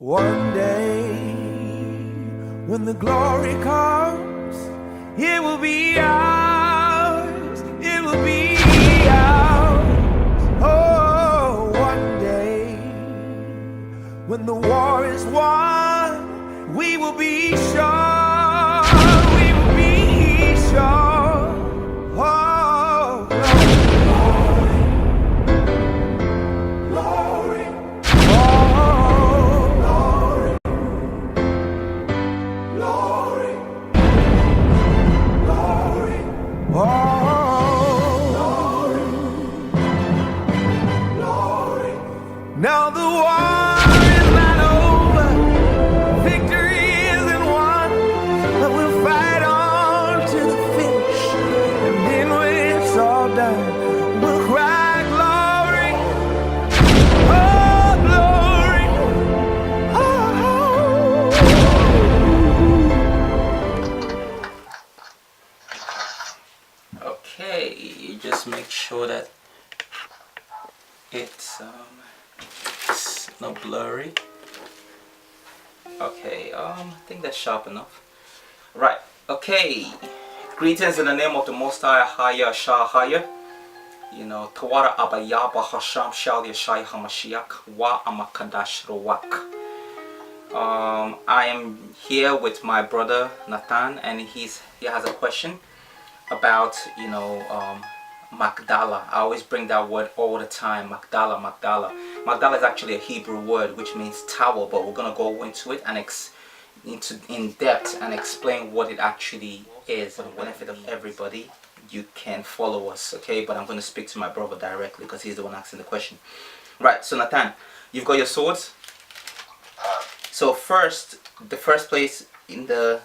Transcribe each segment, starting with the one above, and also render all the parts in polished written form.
One day, when the glory comes, it will be ours, it will be ours. Oh, one day, when the war is won, we will be sure, we will be sure. Oh, glory, glory, oh, glory, glory, glory, oh, glory, glory. Now the war is not over, victory isn't won, but we'll fight on to the finish, and then when it's all done, we'll cry glory, oh glory, oh. Okay, you just make sure that it's not blurry. Okay, I think that's sharp enough. Right, okay. Greetings in the name of the Most High, Haya Shah Haya. You know, Tawara Abayaba Hasham Shal Yashai Hamashiach Wa Amakadash Rawak. I am here with my brother Nathan, and he has a question about, Magdalah. I always bring that word all the time. Magdalah, Magdalah. Magdalah is actually a Hebrew word which means tower, but we're gonna go into it and in depth and explain what it actually is. For the benefit of everybody, you can follow us, okay? But I'm gonna speak to my brother directly because he's the one asking the question. Right. So Nathan, you've got your swords. So the first place in the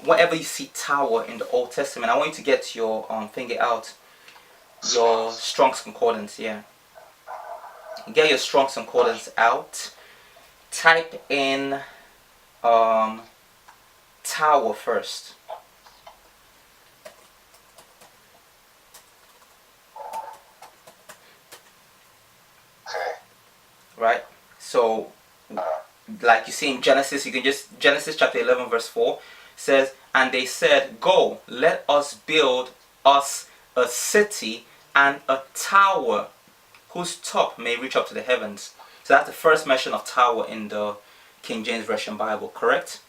whenever you see tower in the Old Testament, I want you to get your finger out, your Strong's Concordance. Yeah, get your Strong's Concordance out. Type in tower first. Right. So, like you see in Genesis, you can just Genesis chapter 11 verse 4 says, and they said, go, let us build us a city and a tower whose top may reach up to the heavens. So that's the first mention of tower in the King James Version Bible, correct?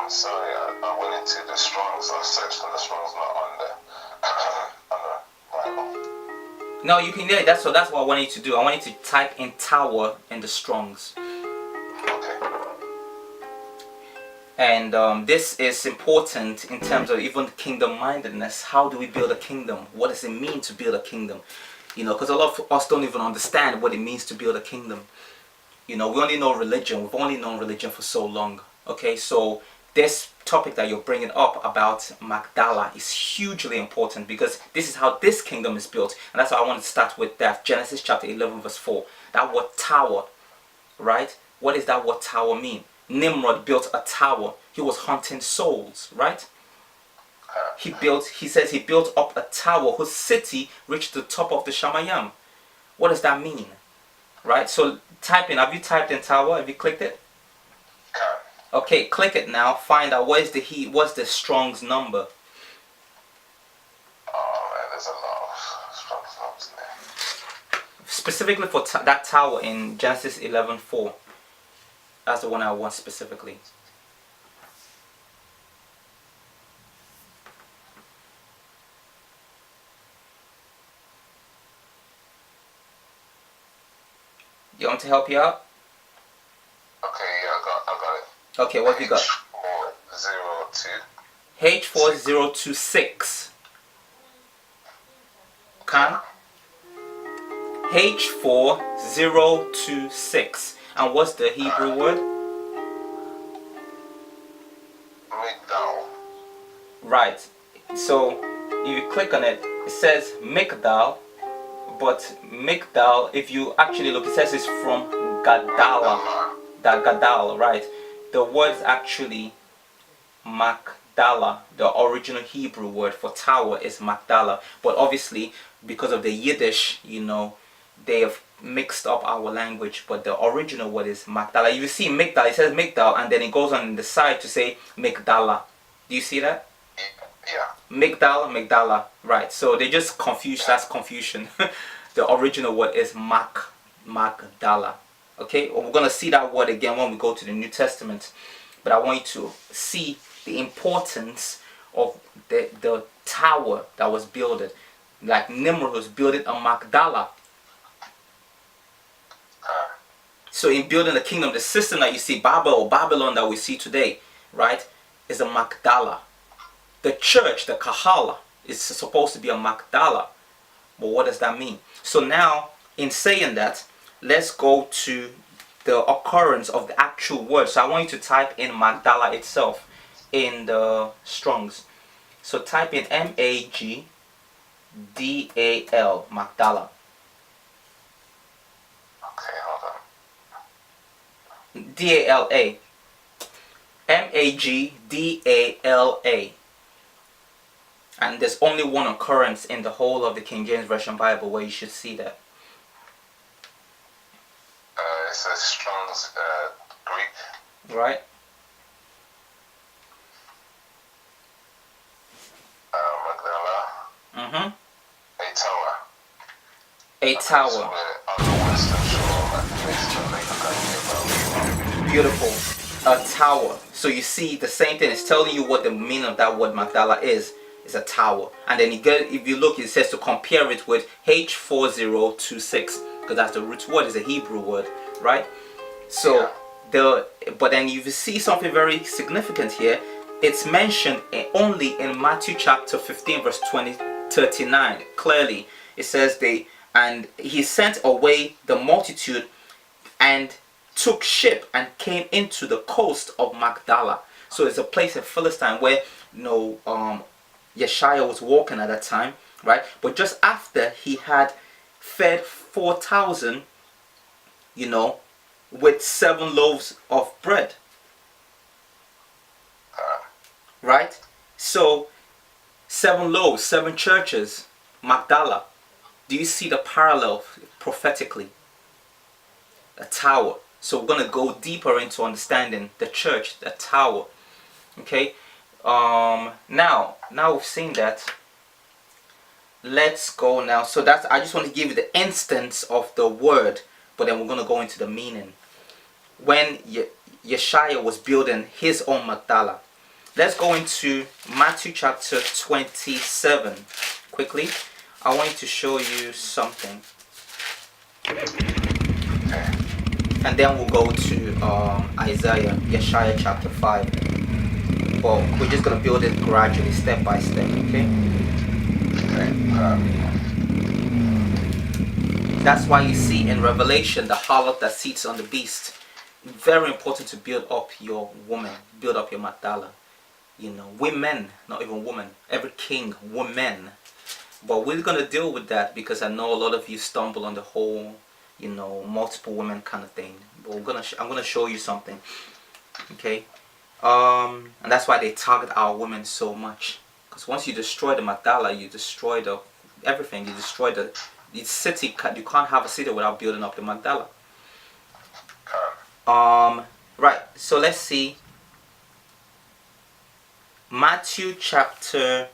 Sorry, I went into the Strong's. I searched and the Strong's not on the Bible. No, you can. Yeah, that's what I want you to do. I want you to type in tower in the Strong's. Okay. And this is important in terms of even kingdom mindedness. How do we build a kingdom? What does it mean to build a kingdom? You know, because a lot of us don't even understand what it means to build a kingdom. You know, we only know religion. We've only known religion for so long. Okay, so this topic that you're bringing up about Magdalah is hugely important because this is how this kingdom is built. And that's why I want to start with that. Genesis chapter 11 verse 4. That word tower, right? What does that word tower mean? Nimrod built a tower. He was hunting souls, right? He says he built up a tower whose city reached the top of the Shamayam. What does that mean? Right? So type in, have you typed in tower? Have you clicked it? Okay, click it now. Find out what's the Strong's number. Oh man, there's a lot of Strong's numbers in there. Specifically for that tower in Genesis 11:4. That's the one I want specifically. You want me to help you out? Okay, yeah, I got it. Okay, what have you got? H4026. H4026. Can? H4026. And what's the Hebrew word? Magdalah. Right. So if you click on it, it says Magdalah, but Magdalah, if you actually look, it says it's from Gadala. That Gadal, right? The word is actually Magdalah. The original Hebrew word for tower is Magdalah. But obviously, because of the Yiddish, you know, they have mixed up our language, but the original word is Magdalah. You see Magdalah, it says Magdal, and then it goes on the side to say Magdalah. Do you see that? Yeah. Magdala, Magdala, right? So they just confuse. That's confusion. The original word is Magdala. Okay, well, we're gonna see that word again when we go to the New Testament. But I want you to see the importance of the tower that was built. Like Nimrod was building a Magdala. So in building the kingdom, the system that you see, Babylon that we see today, right, is a Magdala. The church, the Kahala, is supposed to be a Magdala. But what does that mean? So now, in saying that, let's go to the occurrence of the actual word. So I want you to type in Magdala itself in the Strongs. So type in Magdal, Magdala. Okay, hold on. Dala. Magdala. And there's only one occurrence in the whole of the King James Version Bible where you should see that. It says Strong's Greek. Right? Magdala. Mm-hmm. A tower. A tower. On the western shore and facing the lake of Beautiful. A tower. So you see the same thing. It's telling you what the meaning of that word Magdala is. It's a tower. And then if you look, it says to compare it with H4026. Because that's the root word. It's a Hebrew word. Right? So but then you see something very significant here. It's mentioned only in Matthew chapter 15 verse 39. Clearly it says and he sent away the multitude and took ship and came into the coast of Magdala. So it's a place in Philistine where Yeshua was walking at that time, right? But just after he had fed 4,000, with 7 loaves of bread. Right? So 7 loaves, 7 churches, Magdala. Do you see the parallel prophetically? A tower. So we're going to go deeper into understanding the church, the tower. Okay? Now we've seen that. Let's go now. So I just want to give you the instance of the word, but then we're going to go into the meaning. When Yeshua was building his own Magdala. Let's go into Matthew chapter 27 quickly. I want to show you something. And then we'll go to Isaiah, Yeshua chapter 5. Well, we're just going to build it gradually, step by step, okay? That's why you see in Revelation the harlot that sits on the beast. Very important to build up your woman, build up your Magdala. Women, not even women. Every king, women. But we're going to deal with that because I know a lot of you stumble on the whole, multiple women kind of thing. But I'm going to show you something. Okay? And that's why they target our women so much. Because once you destroy the Magdala, you destroy everything. You destroy the city. You can't have a city without building up the Magdala. Right. So let's see. Matthew chapter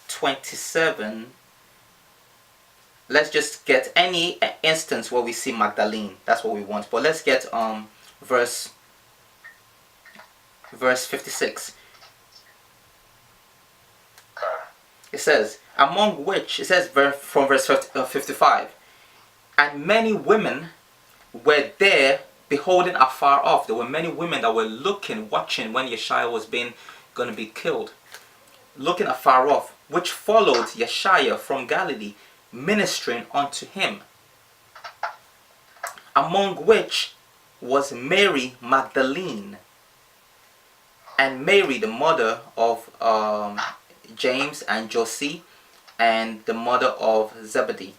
27. Let's just get any instance where we see Magdalene. That's what we want. But let's get verse 56. It says, among which, it says from verse 55, and many women were there beholding afar off. There were many women that were looking, watching when Yeshua was going to be killed. Looking afar off, which followed Yeshua from Galilee, ministering unto him. Among which was Mary Magdalene, and Mary the mother of James and Josie, and the mother of Zebedee.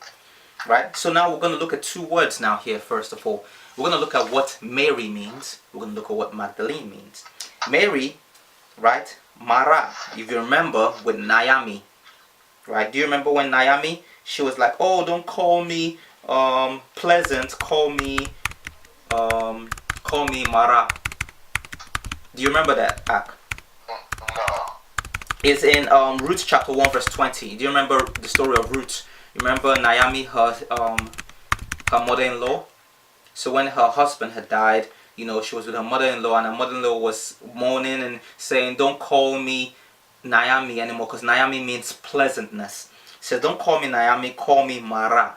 Right? So now we're going to look at 2 words now here. First of all, we're going to look at what Mary means. We're going to look at what Magdalene means. Mary, right? Mara, if you remember, with Naomi. Right? Do you remember when Naomi, she was like, oh, don't call me pleasant, call me Mara. Do you remember that, Ak? No. It's in Ruth chapter 1 verse 20. Do you remember the story of Ruth? You remember Naomi, her mother-in-law? So when her husband had died, you know, she was with her mother-in-law, and her mother-in-law was mourning and saying, don't call me Naomi anymore, because Naomi means pleasantness. She said, don't call me Naomi, call me Mara.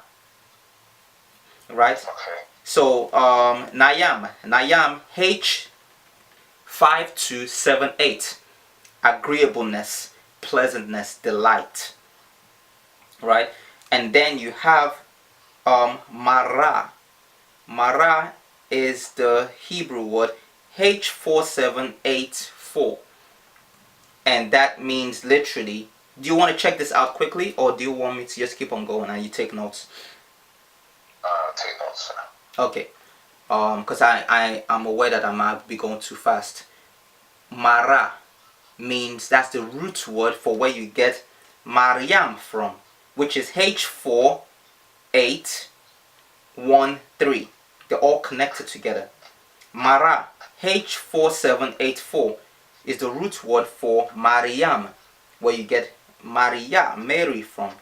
Right? Okay. So Nayam, H5278, agreeableness, pleasantness, delight. Right? And then you have Mara. Mara is the Hebrew word H4784, and that means literally, do you want to check this out quickly, or do you want me to just keep on going and you take notes? Take notes, sir. Okay, because I'm aware that I might be going too fast. Mara means, that's the root word for where you get Mariam from, which is H4813. They're all connected together. Mara, H4784, is the root word for Mariam, where you get Maria, Mary from,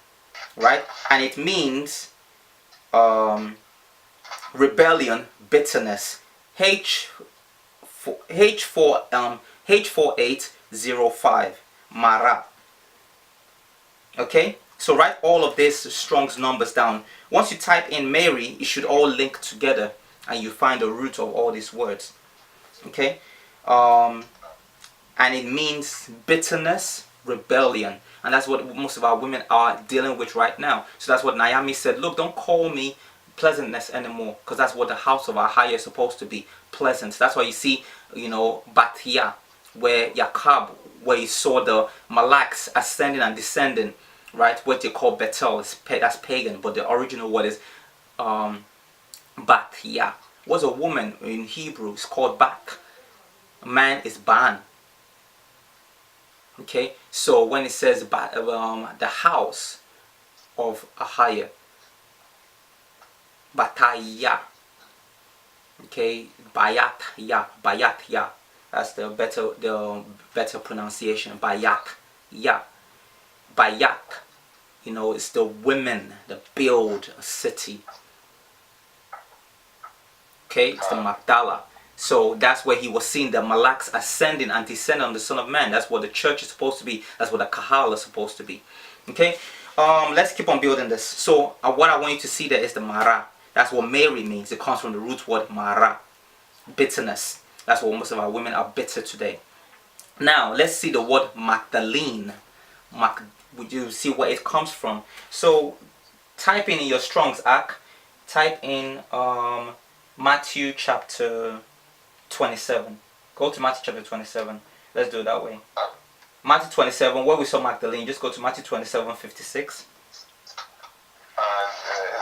right? And it means rebellion, bitterness. H4805, Mara. Okay, so write all of these Strong's numbers down. Once you type in Mary, it should all link together and you find the root of all these words. Okay, and it means bitterness, rebellion, and that's what most of our women are dealing with right now. So that's what Naomi said, look, don't call me pleasantness anymore, because that's what the house of our higher is supposed to be, pleasant. That's why you see, you know, Batia, where Yakab, where you saw the Malaks ascending and descending, right? What they call Bethel, that's pagan, but the original word is Batia. Was a woman in Hebrew, it's called Bak. A man is Ban. Okay, so when it says the house of a higher, Bataya. Okay, Bayat, that's the better pronunciation. Bayat, you know, it's the women that build a city. Okay, it's the Magdalah. So that's where he was seeing the Malaks ascending and descending on the Son of Man. That's what the church is supposed to be. That's what the Kahal is supposed to be. Okay, let's keep on building this. So what I want you to see there is the Mara. That's what Mary means. It comes from the root word Mara, bitterness. That's what most of our women are bitter today. Now let's see the word Magdalene. Would you see where it comes from? So type in your Strong's Act. Type in Matthew chapter 27. Go to Matthew chapter 27. Let's do it that way. Matthew 27, where we saw Magdalene, just go to Matthew 27:56. Is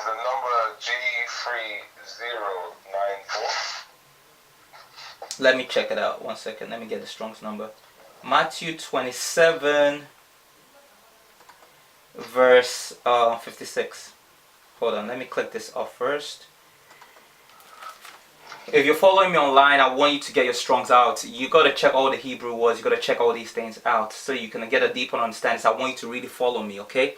the number G3094? Let me check it out. 1 second. Let me get the Strong's number. Matthew 27 verse 56. Hold on. Let me click this off first. If you're following me online, I want you to get your Strong's out. You got to check all the Hebrew words. You got to check all these things out so you can get a deeper understanding. So I want you to really follow me, okay?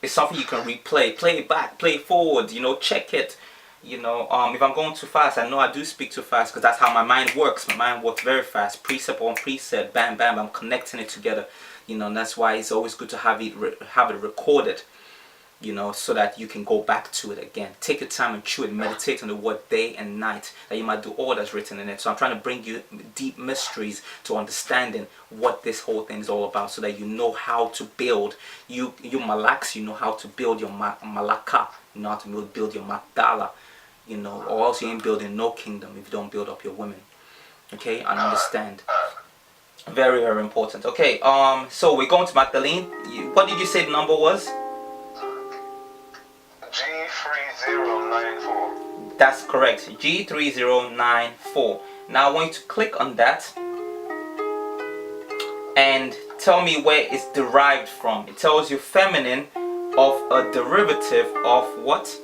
It's something you can replay. Play it back. Play it forward. You know, check it. You know, if I'm going too fast, I know I do speak too fast because that's how my mind works. My mind works very fast. Precept on precept. Bam, bam. I'm connecting it together. You know, and that's why it's always good to have it recorded. You know, so that you can go back to it again. Take your time and chew it. Meditate on the word day and night, that you might do all that's written in it. So I'm trying to bring you deep mysteries to understanding what this whole thing is all about, so that you know how to build. You Malaks, you know how to build your Malaka. You know how to build your Magdalah. You know, or else you ain't building no kingdom if you don't build up your women. Okay, and understand. Very, very important. Okay, so we're going to Magdalene. What did you say the number was? G3094. That's correct. G3094. Now I want you to click on that and tell me where it's derived from. It tells you feminine of a derivative of what?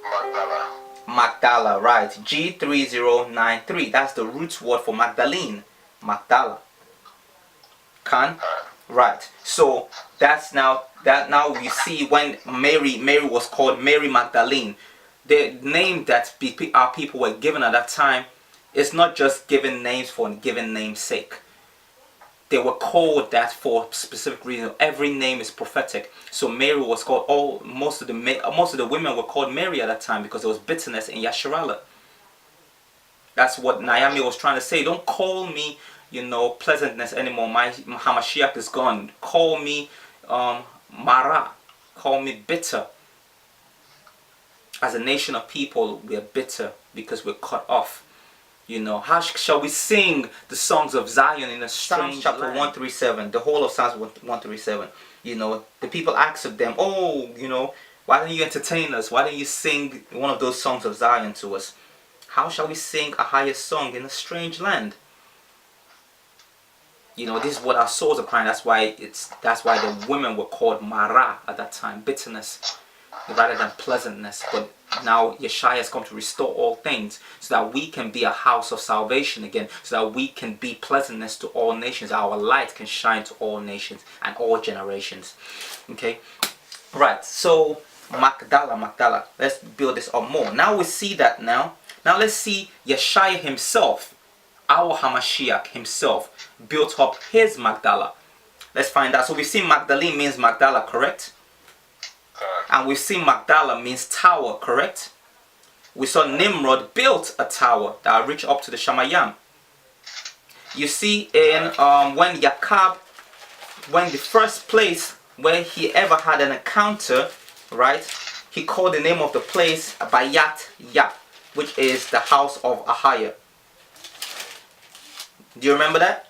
Magdalah. Magdalah, right. G3093. That's the root word for Magdalene. Magdalah. Can? Right. So that's now we see when Mary was called Mary Magdalene. The name that our people were given at that time is not just given names for given name's sake. They were called that for specific reason. Every name is prophetic. So Mary was called. Most of the women were called Mary at that time because there was bitterness in Yasharallah. That's what Naomi was trying to say. Don't call me, pleasantness anymore. My Hamashiach is gone. Call me Mara. Call me bitter. As a nation of people, we are bitter because we're cut off. How shall we sing the songs of Zion in a strange chapter land? 137, the whole of Psalms 137. The people asked of them, why don't you entertain us? Why don't you sing one of those songs of Zion to us? How shall we sing a higher song in a strange land? This is what our souls are crying. That's why the women were called Mara at that time, bitterness, rather than pleasantness. But now Yeshua has come to restore all things so that we can be a house of salvation again, so that we can be pleasantness to all nations. Our light can shine to all nations and all generations. Okay, right. So Magdalah. Let's build this up more. Now we see that now let's see Yeshua himself, our Hamashiach himself, built up his Magdalah. Let's find out. So we've seen Magdalene means Magdalah, correct? And we've seen Magdalah means tower, correct? We saw Nimrod built a tower that reached up to the Shamayam. You see in when the first place where he ever had an encounter, right? He called the name of the place Bayat Yah, which is the house of Ahaya. Do you remember that?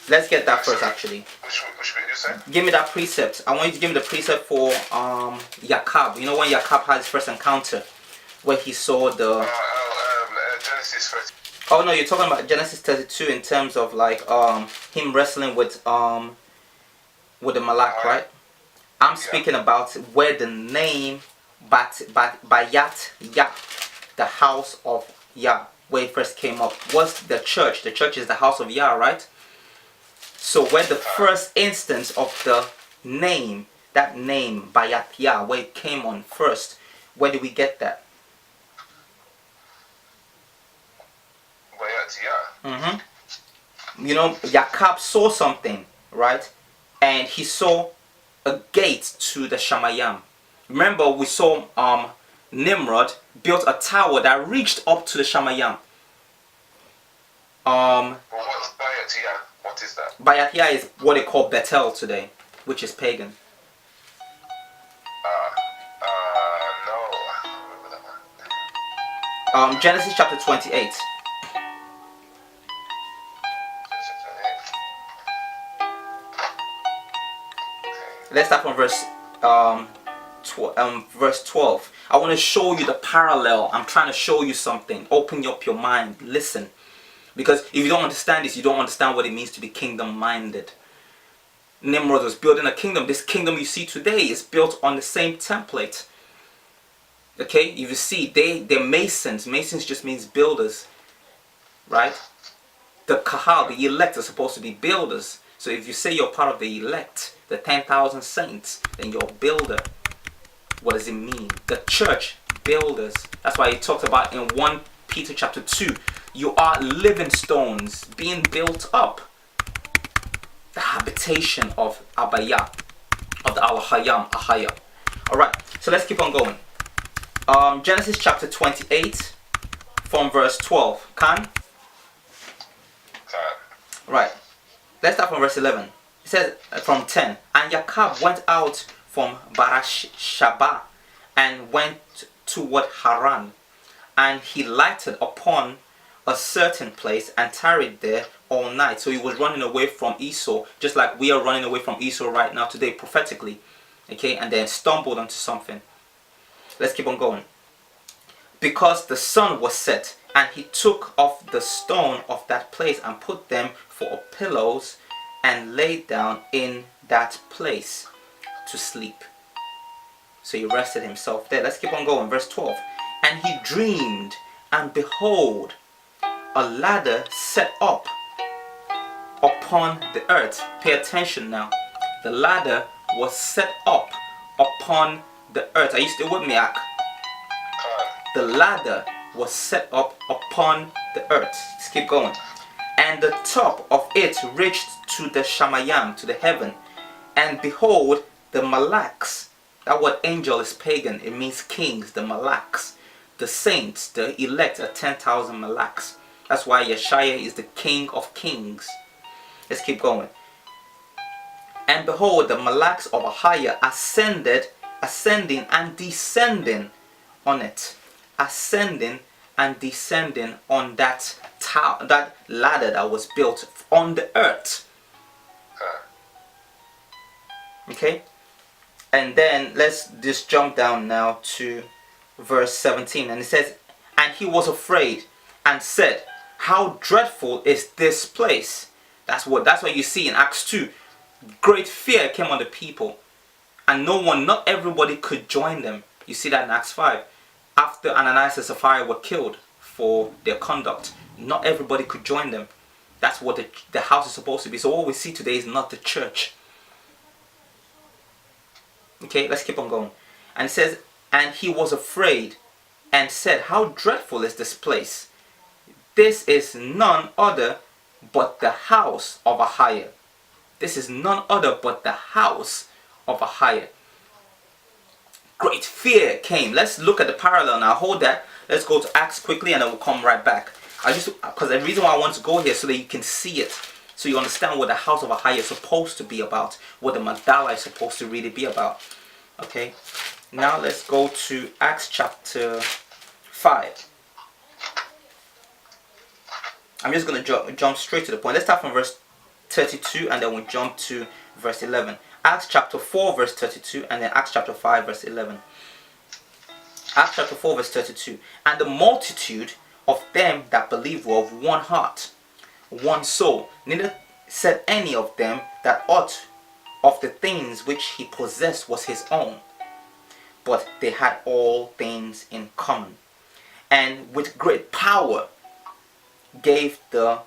Let's get that first, actually. Which bit you say? Give me that precept. I want you to give me the precept for Yakab. You know when Yakab had his first encounter, where he saw the. Genesis 30. Oh no, you're talking about Genesis 32 in terms of like him wrestling with the Malak, right? I'm speaking about where the name Bayat Yah, the house of Yah, where it first came up, was the church. The church is the house of Yah, right? So where the first instance of the name, that name Bayat Yah, where it came on first, where did we get that? Bayat Yah. Yakab saw something, right? And he saw a gate to the Shamayam. Remember, we saw Nimrod built a tower that reached up to the Shamayam. Well, what's Bayat Yah? What is that? Bayat Yah is what they call Bethel today, which is pagan. No. I don't remember that one. Genesis chapter 28. Let's start from verse 12. I want to show you the parallel. I'm trying to show you something. Open up your mind. Listen. Because if you don't understand this, you don't understand what it means to be kingdom-minded. Nimrod was building a kingdom. This kingdom you see today is built on the same template. Okay? If you see, they're masons. Masons just means builders. Right? The kahal, the elect, are supposed to be builders. So if you say you're part of the elect, the 10,000 saints, then you're a builder. What does it mean? The church, builders. That's why he talks about in 1 Peter chapter 2, you are living stones being built up. The habitation of Abaya, of the Al-Hayam, Ahaya. Alright, so let's keep on going. Genesis chapter 28 from verse 12. Can? Right. Let's start from verse 11. It says from 10. And Yakab went out from Barashaba and went toward Haran. And he lighted upon a certain place and tarried there all night. So he was running away from Esau, just like we are running away from Esau right now today, prophetically. Okay, and then stumbled onto something. Let's keep on going. Because the sun was set, and he took off the stone of that place and put them for pillows and lay down in that place. to sleep. So he rested himself there. Let's keep on going. Verse 12. And he dreamed, and behold, a ladder set up upon the earth. Pay attention now. The ladder was set up upon the earth. Are you still with me, Ak? The ladder was set up upon the earth. Let's keep going. And the top of it reached to the Shamayam, to the heaven. And behold, the Malaks. That word angel is pagan. It means kings, the Malaks. The saints, the elect are 10,000 Malaks. That's why Yeshaya is the king of kings. Let's keep going. And behold, the Malaks of Ahijah ascending and descending on it. Ascending and descending on that tower, that ladder that was built on the earth. Okay? And then let's just jump down now to verse 17. And it says, and he was afraid and said, how dreadful is this place? That's what you see in Acts 2. Great fear came on the people. And not everybody could join them. You see that in Acts 5. After Ananias and Sapphira were killed for their conduct, not everybody could join them. That's what the house is supposed to be. So what we see today is not the church. Okay, let's keep on going. And it says, and he was afraid and said, how dreadful is this place? This is none other but the house of Ahijah. This is none other but the house of Ahijah. Great fear came. Let's look at the parallel now. Hold that. Let's go to Acts quickly and then we'll come right back. Because the reason why I want to go here so that you can see it. So you understand what the house of Ahijah is supposed to be about. What the Magdalah is supposed to really be about. Okay. Now let's go to Acts chapter 5. I'm just going to jump straight to the point. Let's start from verse 32 and then we'll jump to verse 11. Acts chapter 4 verse 32 and then Acts chapter 5 verse 11. Acts chapter 4 verse 32. And the multitude of them that believed were of one heart, one soul. Neither said any of them that aught of the things which he possessed was his own, but they had all things in common. And with great power gave the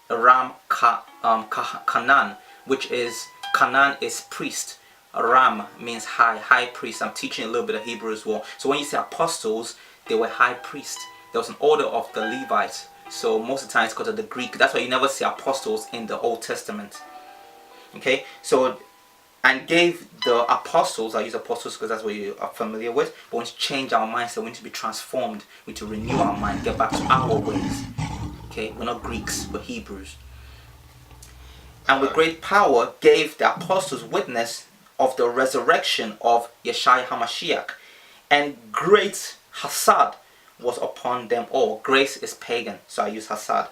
Canaan, which is Canaan is priest. Ram means high priest. I'm teaching a little bit of Hebrew as well. So when you say apostles, they were high priests. There was an order of the Levites. So most of the time it's because of the Greek. That's why you never see apostles in the Old Testament. Okay, so and gave the apostles, I use apostles because that's what you are familiar with, but we need to change our mindset, we need to be transformed, we need to renew our mind, get back to our ways. Okay, we're not Greeks, we're Hebrews. And with great power gave the apostles witness of the resurrection of Yeshua HaMashiach, and great Hassad was upon them all. Grace is pagan, so I use Hassad.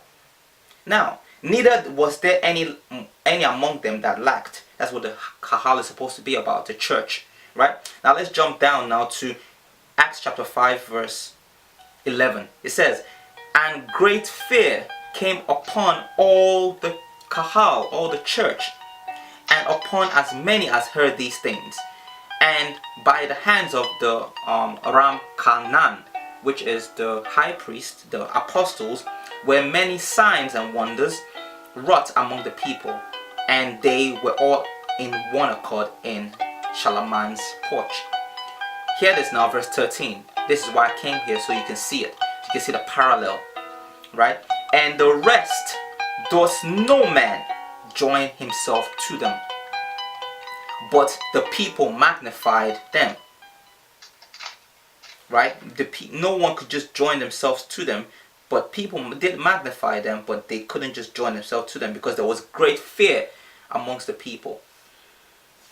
Now, neither was there any among them that lacked. That's what the Kahal is supposed to be about, the church, right? Now let's jump down now to Acts chapter 5 verse 11. It says, and great fear came upon all the Kahal, all the church, and upon as many as heard these things. And by the hands of the Ram Kanan, which is the high priest, the apostles, were many signs and wonders wrought among the people, and they were all in one accord in Shalaman's porch. Hear this now, verse 13. This is why I came here, so you can see it. You can see the parallel, right? And the rest does no man join himself to them, but the people magnified them. Right? No one could just join themselves to them, but people did magnify them, but they couldn't just join themselves to them because there was great fear amongst the people.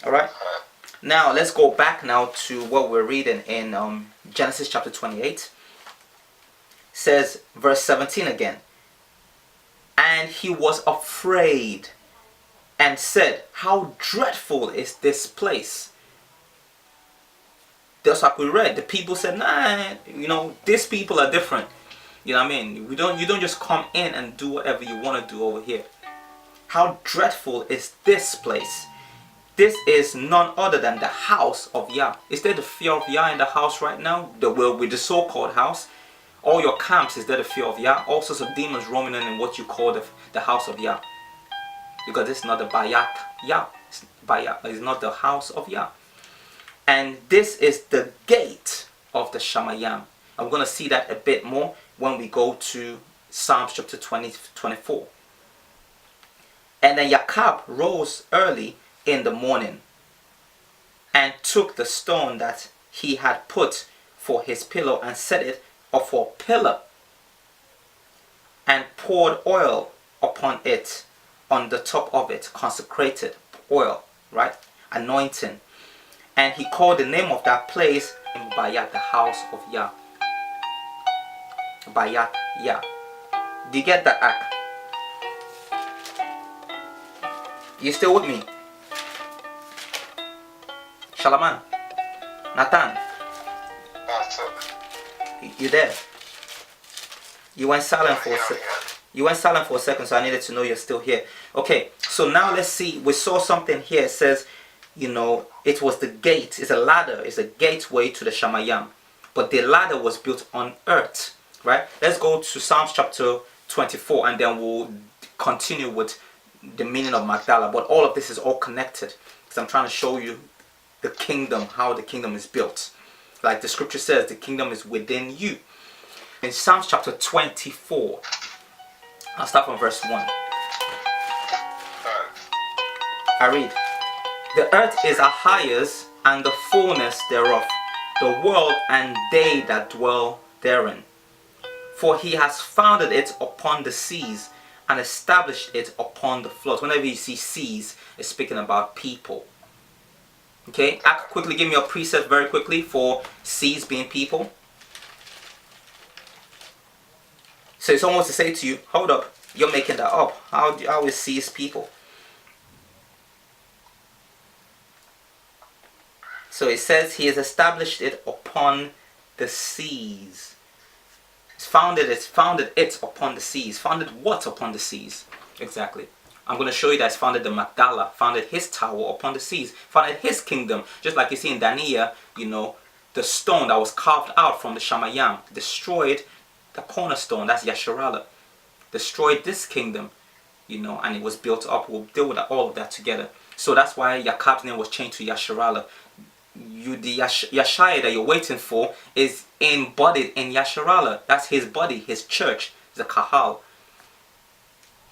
Alright? Now let's go back now to what we're reading in Genesis chapter 28. It says, verse 17 again. And he was afraid and said, how dreadful is this place? That's like we read. The people said, nah, these people are different. You know what I mean? You don't just come in and do whatever you want to do over here. How dreadful is this place? this is none other than the house of Yah. Is there the fear of Yah in the house right now? With the so-called house? All your camps, is there the fear of Yah? All sorts of demons roaming in what you call the house of Yah. Because this is not the Bayat Yah. It's not the house of Yah. And this is the gate of the Shamayam. I'm going to see that a bit more when we go to Psalms chapter 24. And then Jacob rose early in the morning and took the stone that he had put for his pillow and set it up for a pillar, and poured oil upon it, on the top of it, consecrated oil, right? Anointing. And he called the name of that place Bayat, the house of Yah. Bayat Yah. Do you get that, Ak? You still with me? Shalaman? Nathan? You there? You went silent for a second. You went silent for a second, so I needed to know you're still here. Okay, so now let's see. We saw something here. It says, you know, it was the gate. It's a ladder. It's a gateway to the Shamayam. But the ladder was built on earth, right? Let's go to Psalms chapter 24, and then we'll continue with the meaning of Magdalah. But all of this is all connected, because I'm trying to show you the kingdom, how the kingdom is built. Like the scripture says, the kingdom is within you. In Psalms chapter 24, I'll start from verse 1. I read, "The earth is a highest, and the fullness thereof, the world and they that dwell therein. For he has founded it upon the seas, and established it upon the floods." Whenever you see seas, it's speaking about people. Okay, quickly give me a precept very quickly for seas being people. So it's almost to say to you, hold up, you're making that up. How is seas people? So it says he has established it upon the seas. It's founded it upon the seas. Founded what upon the seas? Exactly. I'm going to show you that it's founded the Magdalah, founded his tower upon the seas, founded his kingdom. Just like you see in Daniel, you know, the stone that was carved out from the Shamayam, destroyed the cornerstone, that's Yasharallah, destroyed this kingdom, you know, and it was built up. We'll deal with all of that together. So that's why Jacob's name was changed to Yasharallah. The Yashai that you're waiting for is embodied in Yasharallah. That's his body, his church, the Kahal.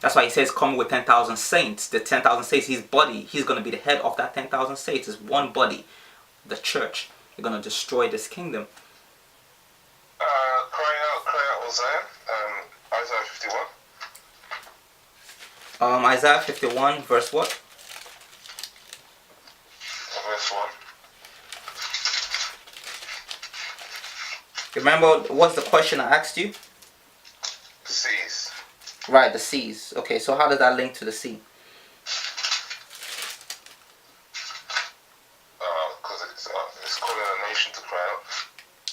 That's why he says coming with 10,000 saints. The 10,000 saints, his body, he's going to be the head of that 10,000 saints. It's one body, the church. They're going to destroy this kingdom. Cry out, Isaiah. Isaiah 51. Isaiah 51, verse what? Verse 1. Remember, what's the question I asked you? Seas. Right, the seas. Okay, so how does that link to the sea? Because it's calling a nation to cry out.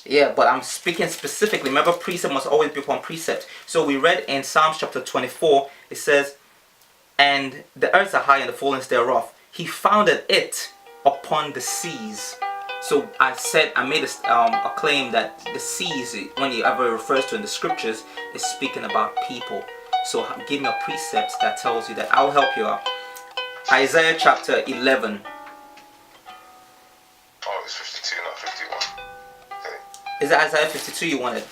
Yeah, but I'm speaking specifically. Remember, precept must always be upon precept. So we read in Psalms chapter 24, it says, "And the earths are high and the fullness thereof. He founded it upon the seas." So I made a claim that the seas, when it ever refers to in the scriptures, is speaking about people. So give me a precept that tells you that. I'll help you out. Isaiah chapter 11. Oh, it's 52, not 51. Okay. Is it Isaiah 52 you wanted?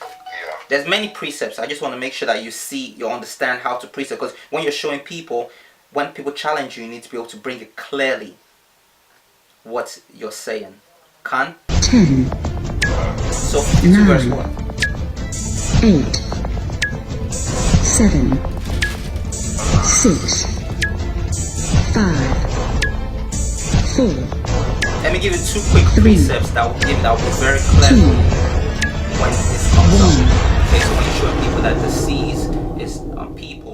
Yeah. There's many precepts. I just want to make sure that you understand how to precept. Because when you're showing people, when people challenge you, you need to be able to bring it clearly what you're saying. Khan? 10. So 52 verse 1. 8. 7. 6. 5. 4. Let me give you two quick precepts that will be very clear when this comes up. Okay, so when you show people that the seas is people.